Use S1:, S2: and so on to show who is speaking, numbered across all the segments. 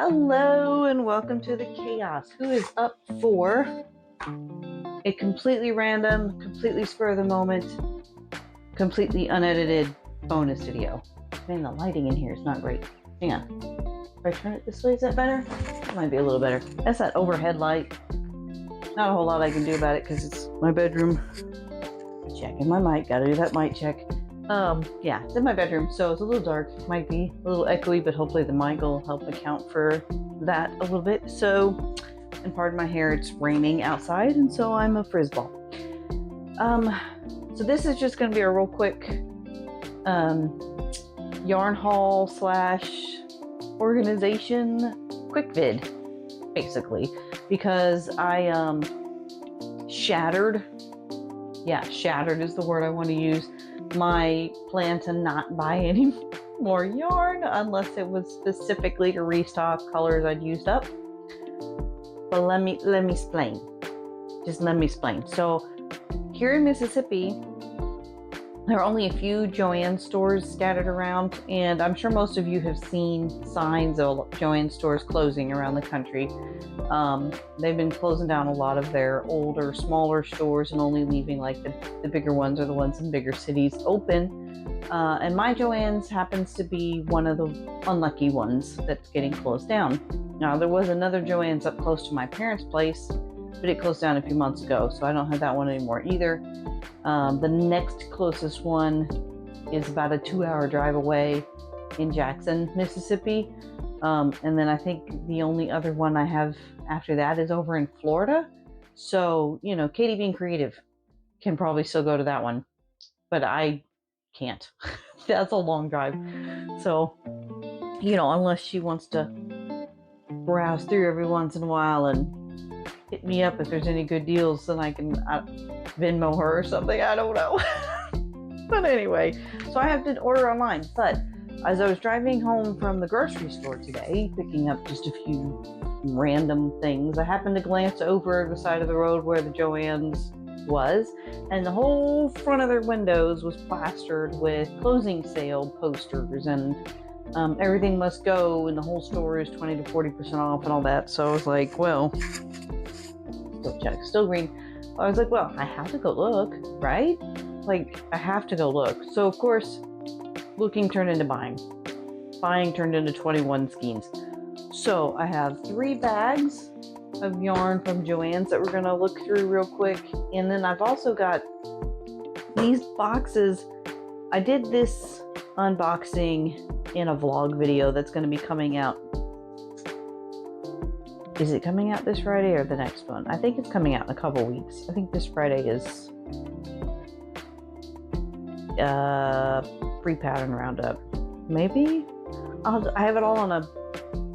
S1: Hello and welcome to the chaos. Who is up for a completely random, completely spur of the moment, completely unedited bonus video? Man, the lighting in here is not great. Hang on. If I turn it this way, is that better? It might be a little better. That's that overhead light. Not a whole lot I can do about it because it's my bedroom. Checking my mic. Gotta do that mic check. Yeah, it's in my bedroom, so it's a little dark. Might be a little echoey, but hopefully the mic will help account for that a little bit. So, and pardon my hair, it's raining outside, and so I'm a frizzball. So this is just going to be a real quick yarn haul / organization quick vid, basically, because I shattered. Yeah, shattered is the word I want to use. My plan to not buy any more yarn unless it was specifically to restock colors I'd used up. But let me explain. Just let me explain. So here in Mississippi, there are only a few Joann stores scattered around, and I'm sure most of you have seen signs of Joann stores closing around the country. They've been closing down a lot of their older, smaller stores and only leaving like the bigger ones or the ones in bigger cities open. And my Joann's happens to be one of the unlucky ones that's getting closed down. Now, there was another Joann's up close to my parents' place, but it closed down a few months ago, so I don't have that one anymore either. The next closest one is about a 2-hour drive away in Jackson, Mississippi. And then I think the only other one I have after that is over in Florida. So, Katie being creative can probably still go to that one, but I can't. That's a long drive. So, unless she wants to browse through every once in a while and hit me up if there's any good deals, then I can Venmo her or something. I don't know. But anyway, so I have to order online. But as I was driving home from the grocery store today, picking up just a few random things, I happened to glance over the side of the road where the Joann's was, and the whole front of their windows was plastered with closing sale posters and everything must go, and the whole store is 20 to 40% off and all that. So I was like, well, still check, still green. I was like, well, I have to go look, right? Like, I have to go look. So, of course, looking turned into buying. Buying turned into 21 skeins. So, I have 3 bags of yarn from Joann's that we're going to look through real quick. And then I've also got these boxes. I did this unboxing in a vlog video that's going to be coming out. Is it coming out this Friday or the next one? I think it's coming out in a couple weeks. I think this Friday is pre-pattern roundup. Maybe? I have it all on a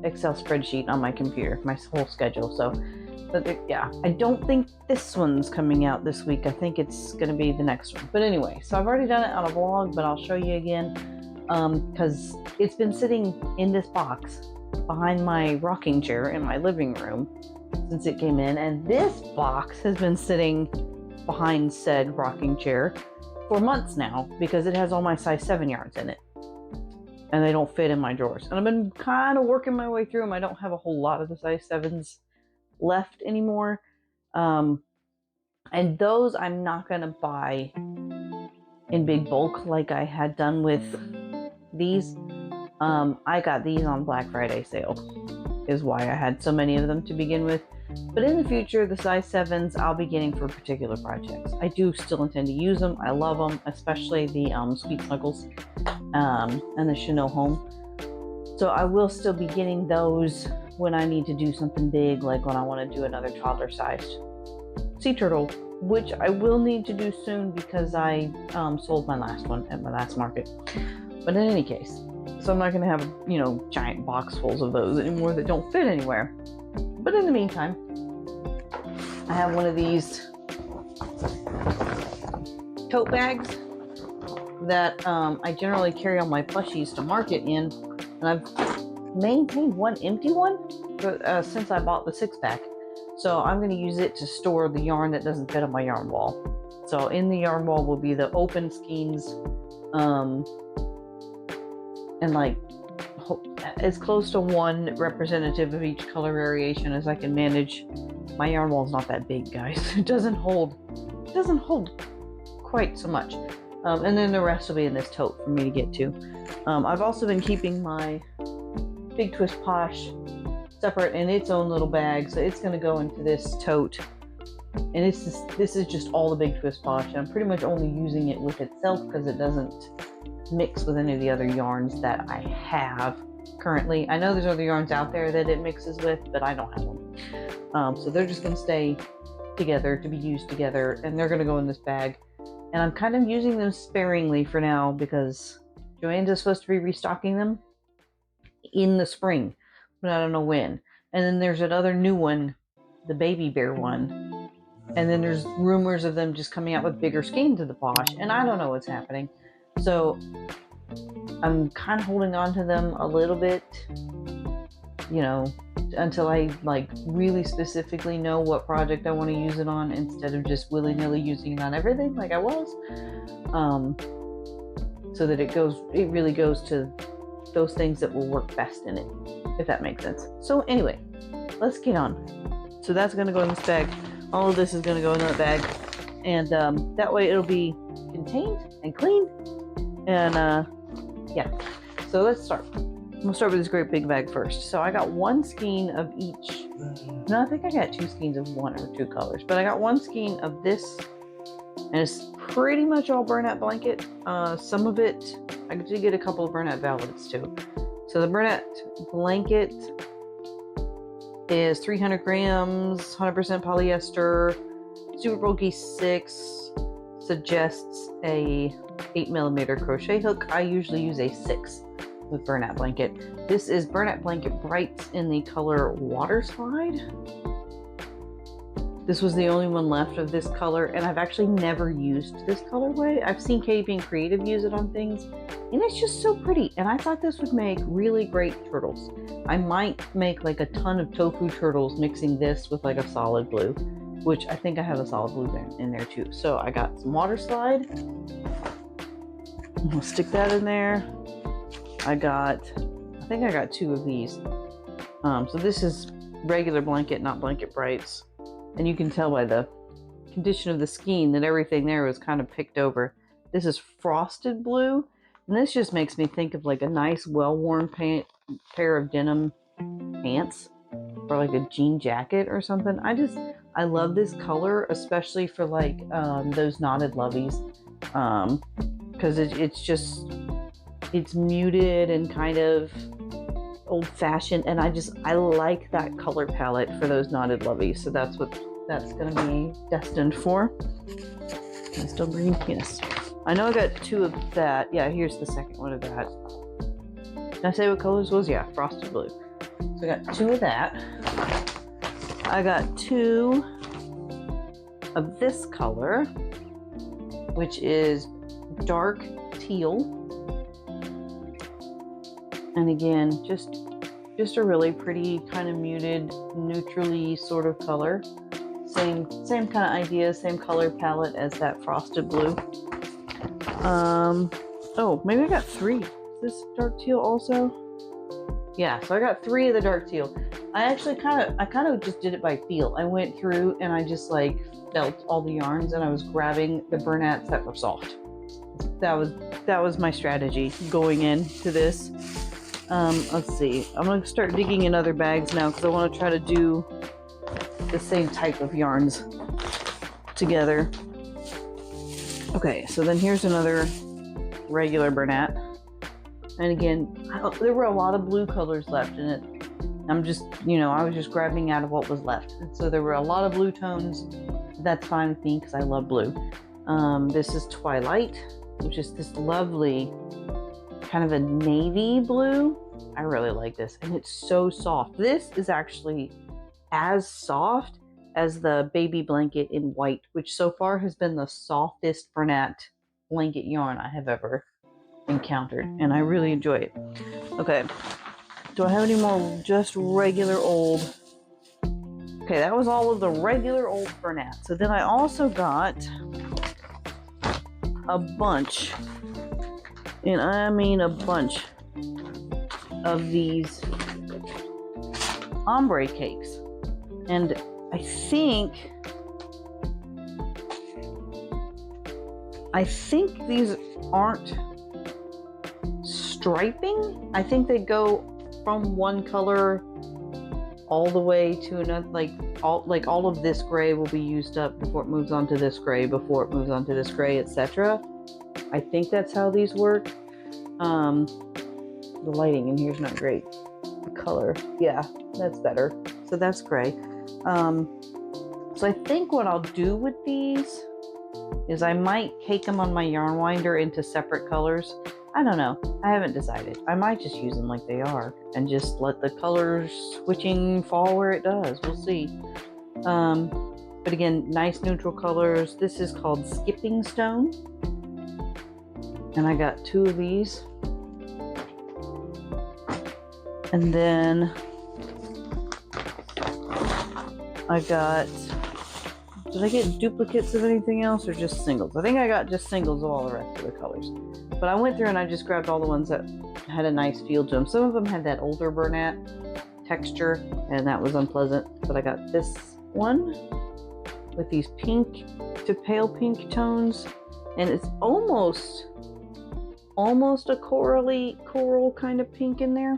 S1: Excel spreadsheet on my computer, my whole schedule. So, yeah, I don't think this one's coming out this week. I think it's going to be the next one. But anyway, so I've already done it on a vlog, but I'll show you again because it's been sitting in this box behind my rocking chair in my living room since it came in, and this box has been sitting behind said rocking chair for months now because it has all my size 7 yarns in it and they don't fit in my drawers, and I've been kind of working my way through them. I don't have a whole lot of the size 7s left anymore, and those I'm not going to buy in big bulk like I had done with these. I got these on Black Friday sale is why I had so many of them to begin with. But in the future, the size 7s I'll be getting for particular projects. I do still intend to use them. I love them, especially the Sweet Snuggles and the Chanel Home. So I will still be getting those when I need to do something big, like when I want to do another toddler-sized sea turtle, which I will need to do soon because I sold my last one at my last market. But in any case, so I'm not going to have, giant box fulls of those anymore that don't fit anywhere. But in the meantime, I have one of these tote bags that I generally carry all my plushies to market in. And I've maintained one empty one since I bought the 6-pack. So I'm going to use it to store the yarn that doesn't fit on my yarn wall. So in the yarn wall will be the open skeins and like as close to one representative of each color variation as I can manage. My yarn wall is not that big, guys. It doesn't hold quite so much. And then the rest will be in this tote for me to get to. I've also been keeping my Big Twist Posh separate in its own little bag, so it's going to go into this tote. And this is just all the Big Twist Posh. I'm pretty much only using it with itself because it doesn't mix with any of the other yarns that I have currently. I know there's other yarns out there that it mixes with, but I don't have them. So they're just going to stay together to be used together, and they're going to go in this bag. And I'm kind of using them sparingly for now because Joann's is supposed to be restocking them in the spring, but I don't know when. And then there's another new one, the Baby Bear one. And then there's rumors of them just coming out with bigger skeins of the Posh, and I don't know what's happening. So I'm kind of holding on to them a little bit, you know, until I like really specifically know what project I want to use it on, instead of just willy-nilly using it on everything like I was. So that it really goes to those things that will work best in it, if that makes sense. So anyway, let's get on. So that's going to go in this bag. All of this is going to go in that bag, and that way it'll be contained and clean. And yeah, so let's start. We'll start with this great big bag first. So I got one skein of each. No, I think I got 2 skeins of 1 or 2 colors, but I got 1 skein of this, and it's pretty much all Bernat Blanket. Some of it, I did get a couple of Bernat Velvets too. So the Bernat Blanket is 300 grams, 100% polyester. Super Bulky 6 suggests a 8mm crochet hook. I usually use a 6 with Bernat Blanket. This is Bernat Blanket Brights in the color Water Slide. This was the only one left of this color, and I've actually never used this colorway. I've seen Katie Being Creative use it on things, and it's just so pretty. And I thought this would make really great turtles. I might make like a ton of tofu turtles mixing this with like a solid blue, which I think I have a solid blue in there too. So I got some Water Slide. I'll stick that in there. I think I got 2 of these. So this is regular blanket, not Blanket Brights. And you can tell by the condition of the skein that everything there was kind of picked over. This is Frosted Blue. And this just makes me think of like a nice, well-worn pair of denim pants, or like a jean jacket or something. I love this color, especially for like those knotted loveys. Because it's muted and kind of old-fashioned, and I like that color palette for those knotted loveys. So that's what that's going to be destined for. Am I still green? Yes. I know I got 2 of that. Yeah, here's the second one of that. Did I say what colors was? Yeah, Frosted Blue. So I got 2 of that. I got 2 of this color, which is dark teal. And again, just a really pretty kind of muted, neutrally sort of color. Same kind of idea, same color palette as that Frosted Blue. Oh, maybe I got 3. Is this dark teal also? Yeah, so I got 3 of the dark teal. I kind of just did it by feel. I went through and I just like felt all the yarns, and I was grabbing the Bernats that were soft. That was my strategy going into this. Let's see. I'm going to start digging in other bags now because I want to try to do the same type of yarns together. Okay, so then here's another regular Bernat. And again, there were a lot of blue colors left in it. I'm just, I was just grabbing out of what was left. And so there were a lot of blue tones. That's fine with me because I love blue. This is Twilight, which is this lovely kind of a navy blue. I really like this, and it's so soft. This is actually as soft as the Baby Blanket in white, which so far has been the softest Bernat blanket yarn I have ever encountered, and I really enjoy it. Okay, do I have any more just regular old? Okay, that was all of the regular old Bernat. So then I also got a bunch, and I mean a bunch, of these ombre cakes. And I think these aren't striping. I think they go from one color all the way to another, like all of this gray will be used up before it moves on to this gray, before it moves on to this gray, etc. I think that's how these work. The lighting in here is not great. The color, yeah, that's better. So that's gray. So I think what I'll do with these is I might cake them on my yarn winder into separate colors. I don't know. I haven't decided. I might just use them like they are and just let the colors switching fall where it does. We'll see. But again, nice neutral colors. This is called Skipping Stone. And I got 2 of these. And then I got, did I get duplicates of anything else or just singles? I think I got just singles of all the rest of the colors. But I went through and I just grabbed all the ones that had a nice feel to them. Some of them had that older Bernat texture, and that was unpleasant. But I got this one with these pink to pale pink tones, and it's almost a coral kind of pink in there.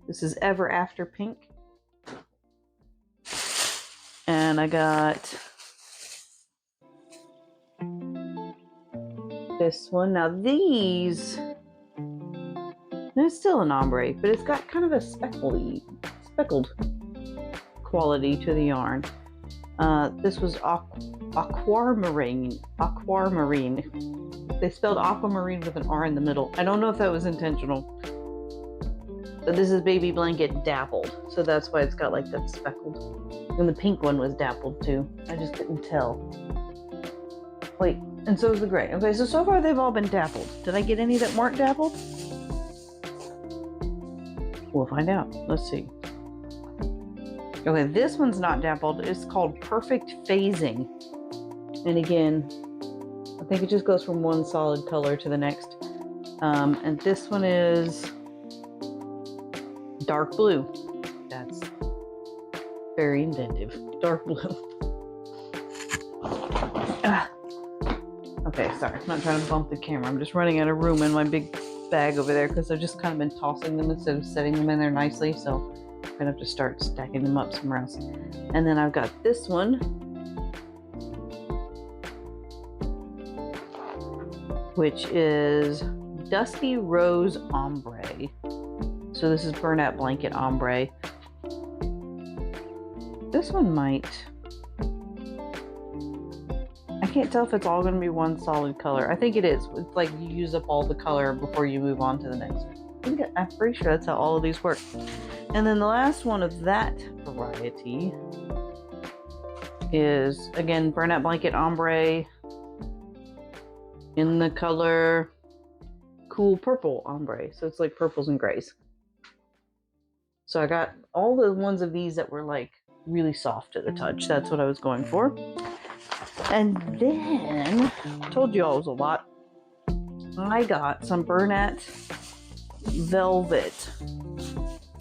S1: This is Ever After Pink. And I got this one. Now these, it's still an ombre, but it's got kind of a speckled quality to the yarn. This was aquamarine. They spelled aquamarine with an R in the middle. I don't know if that was intentional. But this is Baby Blanket Dappled, so that's why it's got like that speckled. And the pink one was dappled too. I just couldn't tell. Wait, and so is the gray. Okay, so far they've all been dappled. Did I get any that weren't dappled? We'll find out. Let's see. Okay, this one's not dappled. It's called Perfect Phasing. And again, I think it just goes from one solid color to the next. And this one is dark blue. That's very inventive. Dark blue. Okay, sorry. I'm not trying to bump the camera. I'm just running out of room in my big bag over there because I've just kind of been tossing them instead of setting them in there nicely. So I'm going to have to start stacking them up somewhere else. And then I've got this one, which is Dusty Rose Ombre. So this is Bernat Blanket Ombre. This one might, I can't tell if it's all going to be one solid color. I think it is. It's like you use up all the color before you move on to the next one. I'm pretty sure that's how all of these work. And then the last one of that variety is, again, Bernat Blanket Ombre in the color Cool Purple Ombre. So it's like purples and grays. So I got all the ones of these that were like really soft to the touch. That's what I was going for. And then, told you all it was a lot. I got some Bernat Velvet,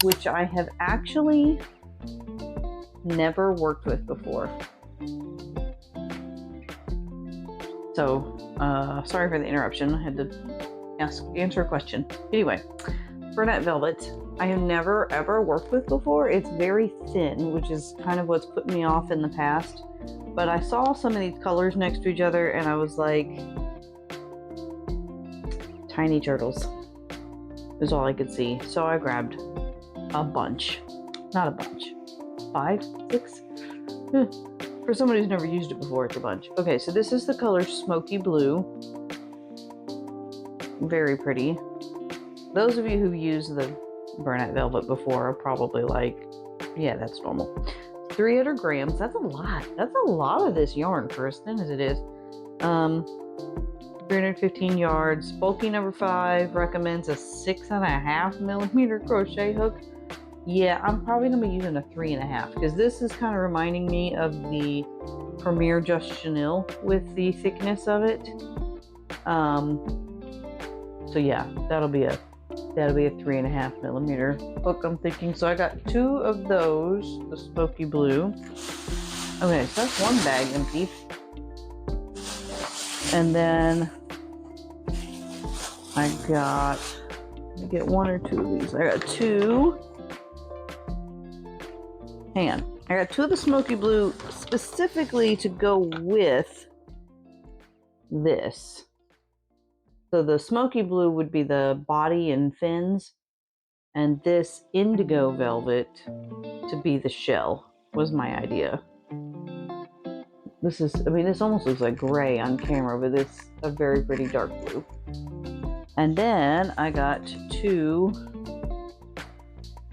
S1: which I have actually never worked with before. So, sorry for the interruption. I had to answer a question. Anyway, Bernat Velvet, I have never ever worked with before. It's very thin, which is kind of what's put me off in the past. But I saw some of these colors next to each other and I was like, tiny turtles is all I could see. So I grabbed a bunch. Not a bunch. 5, 6? For somebody who's never used it before, it's a bunch. Okay, so this is the color Smoky Blue. Very pretty. Those of you who use the Bernat Velvet before are probably like, yeah, that's normal. 300 grams. That's a lot. That's a lot of this yarn for as thin as it is. 315 yards. Bulky number 5 recommends a 6.5 millimeter crochet hook. Yeah, I'm probably going to be using a 3.5 because this is kind of reminding me of the Premier Just Chenille with the thickness of it. So yeah, that'll be a That'll be a 3.5mm hook, I'm thinking. So I got 2 of those, the smoky blue. Okay, so that's one bag empty. And then I got, let me get 1 or 2 of these. I got 2. Hang on. I got 2 of the smoky blue specifically to go with this. So the smoky blue would be the body and fins, and this indigo velvet to be the shell was my idea. This is, I mean, this almost looks like gray on camera, but it's a very pretty dark blue. And then I got 2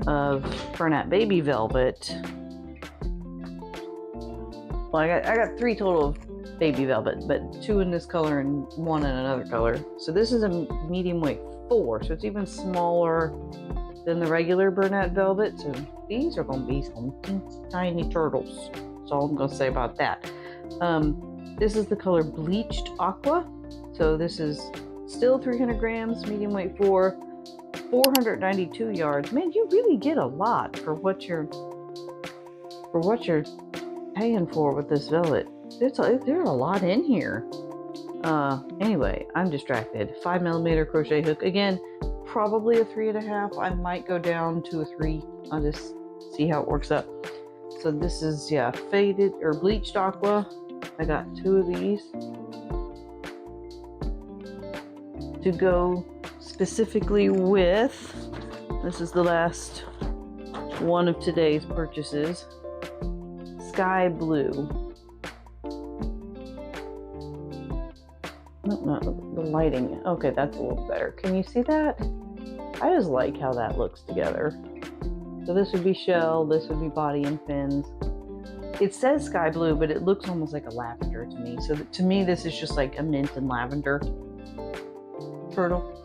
S1: of Bernat Baby Velvet. Well, I got 3 total of Baby Velvet, but 2 in this color and 1 in another color. So this is a medium weight 4, so it's even smaller than the regular Bernat Velvet. So these are going to be some tiny turtles. That's all I'm going to say about that. This is the color Bleached Aqua. So this is still 300 grams, medium weight 4, 492 yards. Man, you really get a lot for what you're paying for with this velvet. There's a lot in here. Anyway, I'm distracted. 5mm crochet hook. Again, probably a 3.5. I might go down to a 3. I'll just see how it works up. So this is, yeah, faded or bleached aqua. I got 2 of these to go specifically with. This is the last one of today's purchases. Sky blue. No, the lighting. Okay, that's a little better. Can you see that? I just like how that looks together. So this would be shell, this would be body and fins. It says sky blue, but it looks almost like a lavender to me. So to me, this is just like a mint and lavender turtle.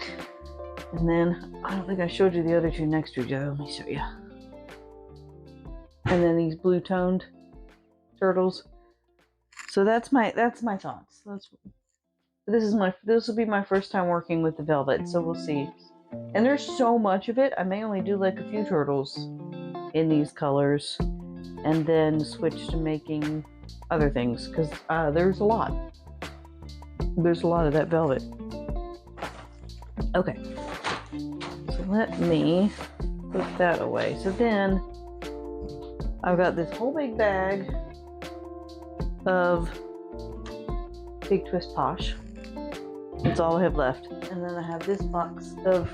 S1: And then, I don't think I showed you the other 2 next to each other. Let me show you. And then these blue toned turtles. So that's my thoughts. This will be my first time working with the velvet, so we'll see. And there's so much of it, I may only do like a few turtles in these colors and then switch to making other things, because there's a lot. There's a lot of that velvet. Okay, so let me put that away. So then I've got this whole big bag of Big Twist Posh. That's all I have left. And then I have this box of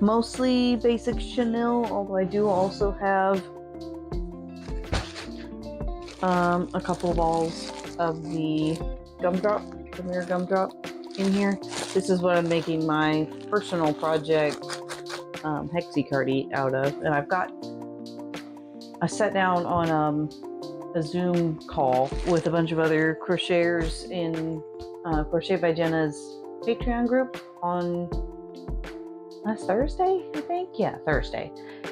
S1: mostly basic chenille, although I do also have a couple of balls of the gumdrop, Premier Gumdrop in here. This is what I'm making my personal project Hexi-Cardi out of. And I sat down on a Zoom call with a bunch of other crocheters in Crochet by Jenna's Patreon group on last Thursday, I think. Yeah, Thursday.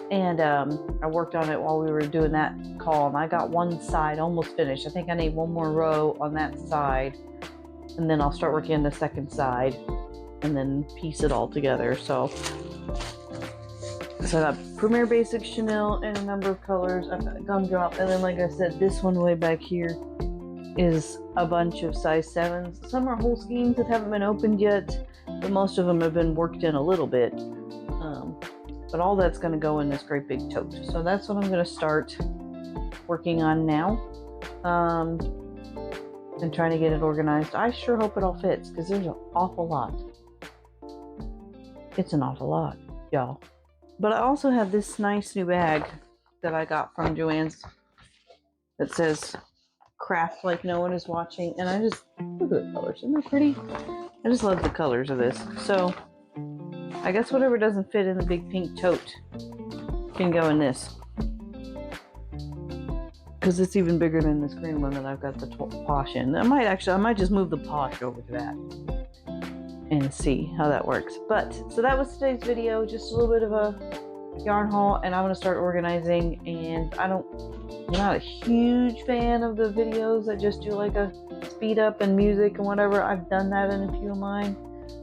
S1: And I worked on it while we were doing that call, and I got one side almost finished. I think I need 1 more row on that side, and then I'll start working on the second side and then piece it all together. So I got Premier Basic Chenille in a number of colors. I've got Gumdrop, and then like I said, this one way back here is a bunch of size 7s. Some are whole skeins that haven't been opened yet, but most of them have been worked in a little bit. But all that's going to go in this great big tote. So that's what I'm going to start working on now, and trying to get it organized. I sure hope it all fits, because there's an awful lot. It's an awful lot, y'all. But I also have this nice new bag that I got from Joann's that says craft like no one is watching, and I just look at the colors. Isn't that pretty? I just love the colors of this. So I guess whatever doesn't fit in the big pink tote can go in this, because it's even bigger than this green one that I've got the Posh in. I might just move the Posh over to that and see how that works. But so that was today's video, just a little bit of a yarn haul, and I'm going to start organizing. And I'm not a huge fan of the videos that just do like a speed up and music and whatever. I've done that in a few of mine,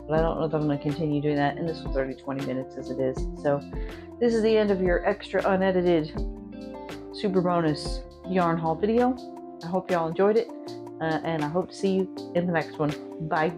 S1: but I don't know if I'm going to continue doing that. And this was already 20 minutes as it is. So this is the end of your extra unedited super bonus yarn haul video. I hope y'all enjoyed it, and I hope to see you in the next one. Bye.